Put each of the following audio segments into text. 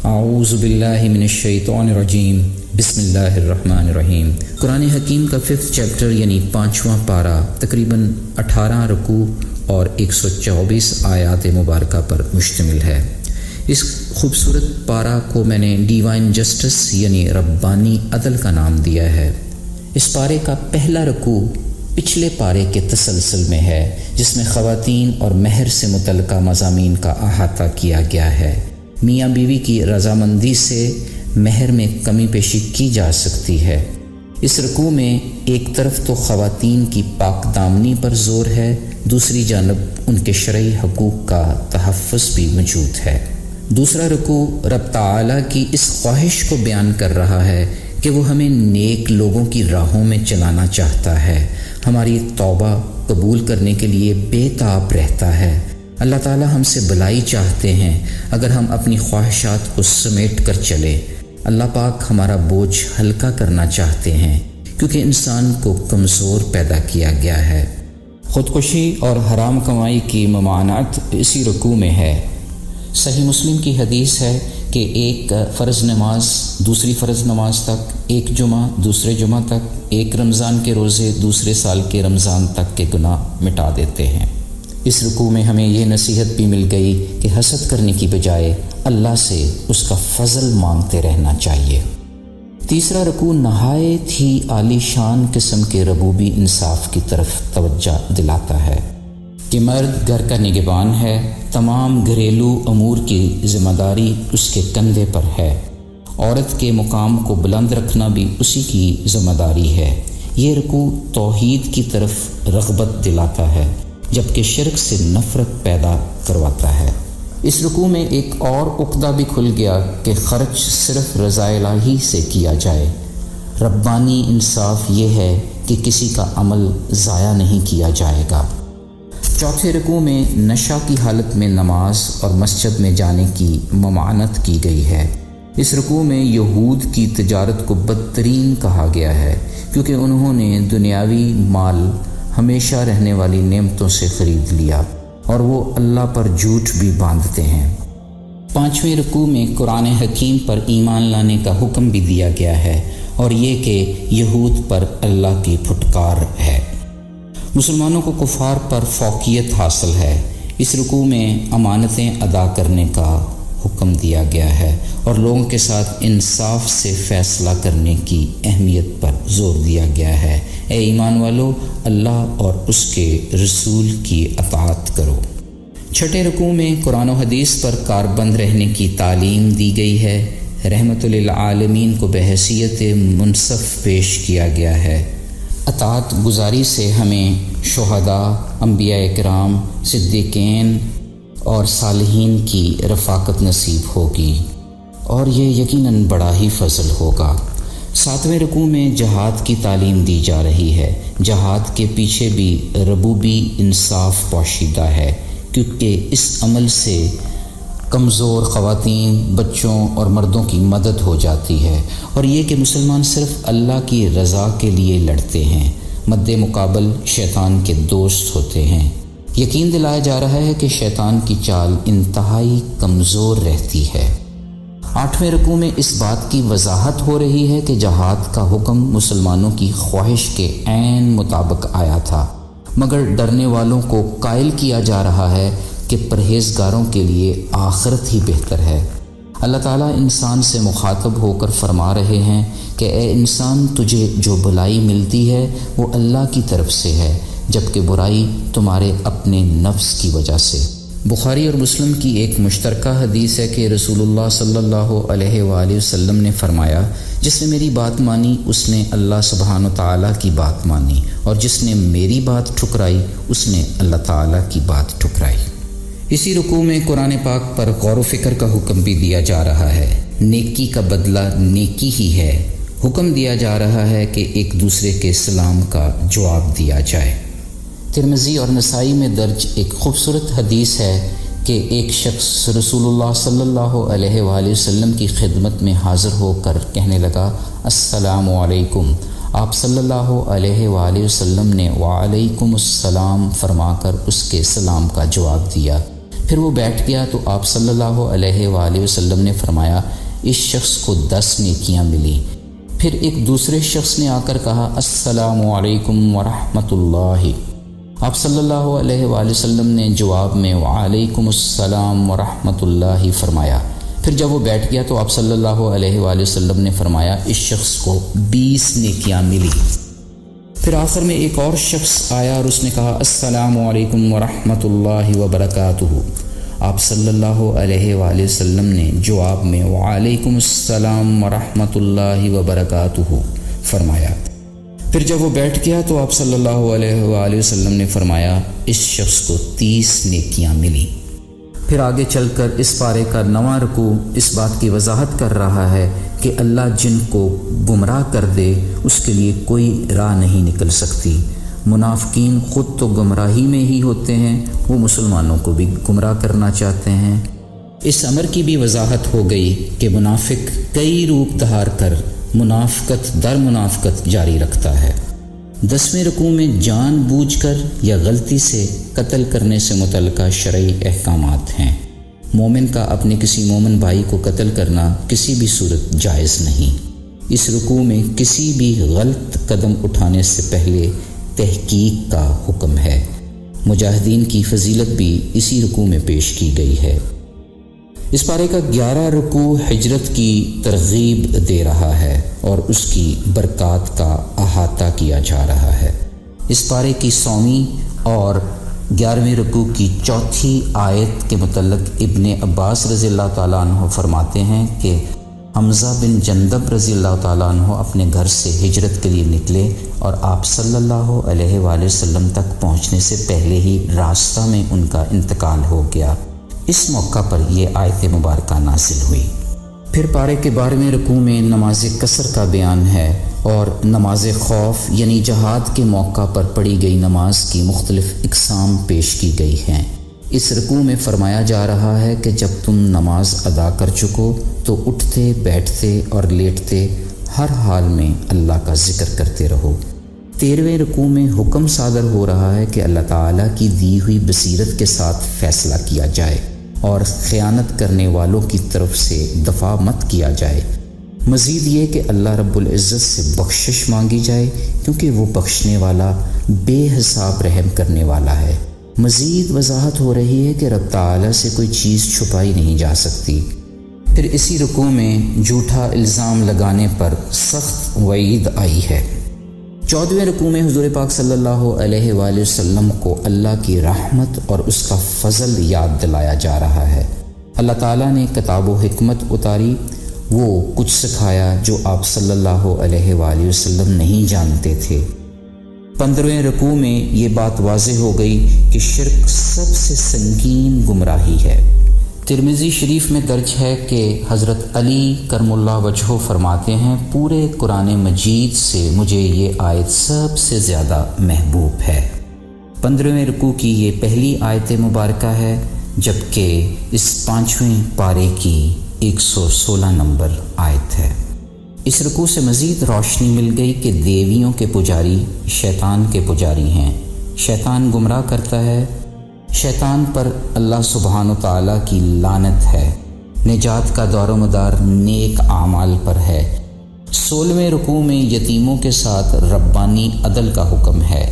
اعوذ باللہ من الشیطان الرجیم، بسم اللہ الرحمن الرحیم۔ قرآن حکیم کا 5th چیپٹر یعنی 5واں پارہ تقریباً 18 رکوع اور 124 آیات مبارکہ پر مشتمل ہے۔ اس خوبصورت پارہ کو میں نے ڈیوائن جسٹس یعنی ربانی عدل کا نام دیا ہے۔ اس پارے کا پہلا رکوع پچھلے پارے کے تسلسل میں ہے، جس میں خواتین اور مہر سے متعلقہ مضامین کا احاطہ کیا گیا ہے۔ میاں بیوی کی رضامندی سے مہر میں کمی بیشی کی جا سکتی ہے۔ اس رکوع میں ایک طرف تو خواتین کی پاک دامنی پر زور ہے، دوسری جانب ان کے شرعی حقوق کا تحفظ بھی موجود ہے۔ دوسرا رکوع رب تعالیٰ کی اس خواہش کو بیان کر رہا ہے کہ وہ ہمیں نیک لوگوں کی راہوں میں چلانا چاہتا ہے، ہماری توبہ قبول کرنے کے لیے بے تاب رہتا ہے۔ اللہ تعالیٰ ہم سے بھلائی چاہتے ہیں اگر ہم اپنی خواہشات کو سمیٹ کر چلیں۔ اللہ پاک ہمارا بوجھ ہلکا کرنا چاہتے ہیں کیونکہ انسان کو کمزور پیدا کیا گیا ہے۔ خودکشی اور حرام کمائی کی ممانعت اسی رکوع میں ہے۔ صحیح مسلم کی حدیث ہے کہ ایک فرض نماز دوسری فرض نماز تک، ایک جمعہ دوسرے جمعہ تک، ایک رمضان کے روزے دوسرے سال کے رمضان تک کے گناہ مٹا دیتے ہیں۔ اس رکوع میں ہمیں یہ نصیحت بھی مل گئی کہ حسد کرنے کی بجائے اللہ سے اس کا فضل مانگتے رہنا چاہیے۔ تیسرا رکوع نہایت ہی عالی شان قسم کے ربوبی انصاف کی طرف توجہ دلاتا ہے کہ مرد گھر کا نگہبان ہے، تمام گھریلو امور کی ذمہ داری اس کے کندھے پر ہے، عورت کے مقام کو بلند رکھنا بھی اسی کی ذمہ داری ہے۔ یہ رکوع توحید کی طرف رغبت دلاتا ہے جبکہ شرک سے نفرت پیدا کرواتا ہے۔ اس رکوع میں ایک اور عقدہ بھی کھل گیا کہ خرچ صرف رضا الہی سے کیا جائے۔ ربانی انصاف یہ ہے کہ کسی کا عمل ضائع نہیں کیا جائے گا۔ چوتھے رکوع میں نشہ کی حالت میں نماز اور مسجد میں جانے کی ممانعت کی گئی ہے۔ اس رکوع میں یہود کی تجارت کو بدترین کہا گیا ہے کیونکہ انہوں نے دنیاوی مال ہمیشہ رہنے والی نعمتوں سے خرید لیا اور وہ اللہ پر جھوٹ بھی باندھتے ہیں۔ پانچویں رکوع میں قرآن حکیم پر ایمان لانے کا حکم بھی دیا گیا ہے اور یہ کہ یہود پر اللہ کی پھٹکار ہے۔ مسلمانوں کو کفار پر فوقیت حاصل ہے۔ اس رکوع میں امانتیں ادا کرنے کا حکم دیا گیا ہے اور لوگوں کے ساتھ انصاف سے فیصلہ کرنے کی اہمیت پر زور دیا گیا ہے۔ اے ایمان والو، اللہ اور اس کے رسول کی اطاعت کرو۔ چھٹے رکوع میں قرآن و حدیث پر کاربند رہنے کی تعلیم دی گئی ہے۔ رحمت للعالمین کو بحیثیت منصف پیش کیا گیا ہے۔ اطاعت گزاری سے ہمیں شہداء، انبیاء کرام، صدیقین اور صالحین کی رفاقت نصیب ہوگی اور یہ یقیناً بڑا ہی فضل ہوگا۔ ساتویں رکوع میں جہاد کی تعلیم دی جا رہی ہے۔ جہاد کے پیچھے بھی ربوبی انصاف پوشیدہ ہے کیونکہ اس عمل سے کمزور خواتین، بچوں اور مردوں کی مدد ہو جاتی ہے، اور یہ کہ مسلمان صرف اللہ کی رضا کے لیے لڑتے ہیں، مد مقابل شیطان کے دوست ہوتے ہیں۔ یقین دلایا جا رہا ہے کہ شیطان کی چال انتہائی کمزور رہتی ہے۔ آٹھویں رکوع میں اس بات کی وضاحت ہو رہی ہے کہ جہاد کا حکم مسلمانوں کی خواہش کے عین مطابق آیا تھا، مگر ڈرنے والوں کو قائل کیا جا رہا ہے کہ پرہیزگاروں کے لیے آخرت ہی بہتر ہے۔ اللہ تعالیٰ انسان سے مخاطب ہو کر فرما رہے ہیں کہ اے انسان، تجھے جو بھلائی ملتی ہے وہ اللہ کی طرف سے ہے، جبکہ برائی تمہارے اپنے نفس کی وجہ سے۔ بخاری اور مسلم کی ایک مشترکہ حدیث ہے کہ رسول اللہ صلی اللہ علیہ وآلہ وسلم نے فرمایا، جس نے میری بات مانی اس نے اللہ سبحانہ و تعالیٰ کی بات مانی، اور جس نے میری بات ٹھکرائی اس نے اللہ تعالیٰ کی بات ٹھکرائی۔ اسی رکوع میں قرآن پاک پر غور و فکر کا حکم بھی دیا جا رہا ہے۔ نیکی کا بدلہ نیکی ہی ہے۔ حکم دیا جا رہا ہے کہ ایک دوسرے کے سلام کا جواب دیا جائے۔ ترمذی اور نسائی میں درج ایک خوبصورت حدیث ہے کہ ایک شخص رسول اللہ صلی اللہ علیہ وآلہ وسلم کی خدمت میں حاضر ہو کر کہنے لگا، السلام علیکم۔ آپ صلی اللہ علیہ وآلہ وسلم نے وعلیکم السلام فرما کر اس کے سلام کا جواب دیا۔ پھر وہ بیٹھ گیا تو آپ صلی اللہ علیہ وآلہ وسلم نے فرمایا اس شخص کو 10 نیکیاں ملی۔ پھر ایک دوسرے شخص نے آ کر کہا السلام علیکم ورحمۃ اللہ۔ آپ صلی اللہ علیہ وآلہ وسلم نے جواب میں وعلیکم السلام ورحمۃ اللہ فرمایا۔ پھر جب وہ بیٹھ گیا تو آپ صلی اللہ علیہ وآلہ وسلم نے فرمایا اس شخص کو 20 نیکیاں ملی۔ پھر آخر میں ایک اور شخص آیا اور اس نے کہا السلام علیکم ورحمۃ اللہ وبرکاتہ۔ آپ صلی اللہ علیہ وآلہ وسلم نے جواب میں وعلیکم السلام ورحمۃ اللہ وبرکاتہ فرمایا۔ پھر جب وہ بیٹھ گیا تو آپ صلی اللہ علیہ وآلہ وسلم نے فرمایا اس شخص کو 30 نیکیاں ملی۔ پھر آگے چل کر اس پارے کا 9واں رکوع اس بات کی وضاحت کر رہا ہے کہ اللہ جن کو گمراہ کر دے اس کے لیے کوئی راہ نہیں نکل سکتی۔ منافقین خود تو گمراہی میں ہی ہوتے ہیں، وہ مسلمانوں کو بھی گمراہ کرنا چاہتے ہیں۔ اس امر کی بھی وضاحت ہو گئی کہ منافق کئی روپ دھار کر منافقت در منافقت جاری رکھتا ہے۔ 10ویں رکوع میں جان بوجھ کر یا غلطی سے قتل کرنے سے متعلقہ شرعی احکامات ہیں۔ مومن کا اپنے کسی مومن بھائی کو قتل کرنا کسی بھی صورت جائز نہیں۔ اس رکوع میں کسی بھی غلط قدم اٹھانے سے پہلے تحقیق کا حکم ہے۔ مجاہدین کی فضیلت بھی اسی رکوع میں پیش کی گئی ہے۔ اس پارے کا 11 رکوع ہجرت کی ترغیب دے رہا ہے اور اس کی برکات کا احاطہ کیا جا رہا ہے۔ اس پارے کی 100ویں اور 11ویں رکوع کی 4تھی آیت کے متعلق ابن عباس رضی اللہ تعالیٰ عنہ فرماتے ہیں کہ حمزہ بن جندب رضی اللہ تعالیٰ عنہ اپنے گھر سے ہجرت کے لیے نکلے اور آپ صلی اللہ علیہ وآلہ وسلم تک پہنچنے سے پہلے ہی راستہ میں ان کا انتقال ہو گیا۔ اس موقع پر یہ آیت مبارکہ نازل ہوئی۔ پھر پارے کے 12ویں رکوع میں نماز قصر کا بیان ہے اور نماز خوف یعنی جہاد کے موقع پر پڑھی گئی نماز کی مختلف اقسام پیش کی گئی ہیں۔ اس رکوع میں فرمایا جا رہا ہے کہ جب تم نماز ادا کر چکو تو اٹھتے بیٹھتے اور لیٹتے ہر حال میں اللہ کا ذکر کرتے رہو۔ 13ویں رکوع میں حکم صادر ہو رہا ہے کہ اللہ تعالیٰ کی دی ہوئی بصیرت کے ساتھ فیصلہ کیا جائے اور خیانت کرنے والوں کی طرف سے دفاع مت کیا جائے۔ مزید یہ کہ اللہ رب العزت سے بخشش مانگی جائے کیونکہ وہ بخشنے والا بے حساب رحم کرنے والا ہے۔ مزید وضاحت ہو رہی ہے کہ رب تعالیٰ سے کوئی چیز چھپائی نہیں جا سکتی۔ پھر اسی رکوع میں جھوٹا الزام لگانے پر سخت وعید آئی ہے۔ 14ویں رکوع میں حضور پاک صلی اللہ علیہ وآلہ وسلم کو اللہ کی رحمت اور اس کا فضل یاد دلایا جا رہا ہے۔ اللہ تعالیٰ نے کتاب و حکمت اتاری، وہ کچھ سکھایا جو آپ صلی اللہ علیہ وآلہ وسلم نہیں جانتے تھے۔ 15ویں رکوع میں یہ بات واضح ہو گئی کہ شرک سب سے سنگین گمراہی ہے۔ ترمذی شریف میں درج ہے کہ حضرت علی کرم اللہ وجہہ فرماتے ہیں پورے قرآن مجید سے مجھے یہ آیت سب سے زیادہ محبوب ہے۔ 15ویں رکوع کی یہ پہلی آیت مبارکہ ہے جبکہ اس 5ویں پارے کی 116 نمبر آیت ہے۔ اس رکوع سے مزید روشنی مل گئی کہ دیویوں کے پجاری شیطان کے پجاری ہیں۔ شیطان گمراہ کرتا ہے، شیطان پر اللہ سبحانہ و تعالیٰ کی لعنت ہے۔ نجات کا دور و مدار نیک اعمال پر ہے۔ 16ویں رکوع میں یتیموں کے ساتھ ربانی عدل کا حکم ہے۔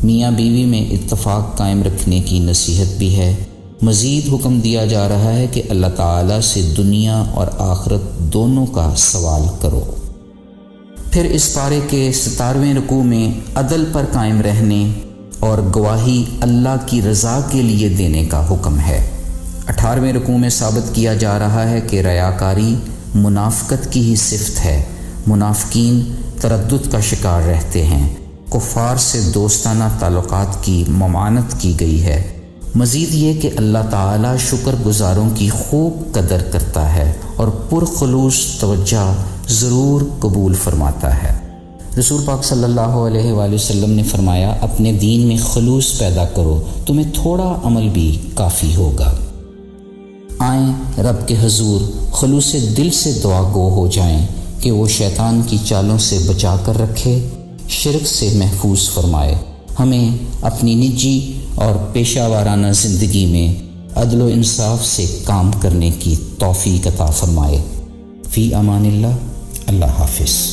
میاں بیوی میں اتفاق قائم رکھنے کی نصیحت بھی ہے۔ مزید حکم دیا جا رہا ہے کہ اللہ تعالیٰ سے دنیا اور آخرت دونوں کا سوال کرو۔ پھر اس پارے کے 17ویں رکوع میں عدل پر قائم رہنے اور گواہی اللہ کی رضا کے لیے دینے کا حکم ہے۔ 18ویں رکوع میں ثابت کیا جا رہا ہے کہ ریاکاری منافقت کی ہی صفت ہے۔ منافقین تردد کا شکار رہتے ہیں۔ کفار سے دوستانہ تعلقات کی ممانعت کی گئی ہے۔ مزید یہ کہ اللہ تعالیٰ شکر گزاروں کی خوب قدر کرتا ہے اور پرخلوص توجہ ضرور قبول فرماتا ہے۔ رسول پاک صلی اللہ علیہ وآلہ وسلم نے فرمایا اپنے دین میں خلوص پیدا کرو، تمہیں تھوڑا عمل بھی کافی ہوگا۔ آئیں رب کے حضور خلوص دل سے دعا گو ہو جائیں کہ وہ شیطان کی چالوں سے بچا کر رکھے، شرک سے محفوظ فرمائے، ہمیں اپنی نجی اور پیشہ وارانہ زندگی میں عدل و انصاف سے کام کرنے کی توفیق عطا فرمائے۔ فی امان اللہ، اللہ حافظ۔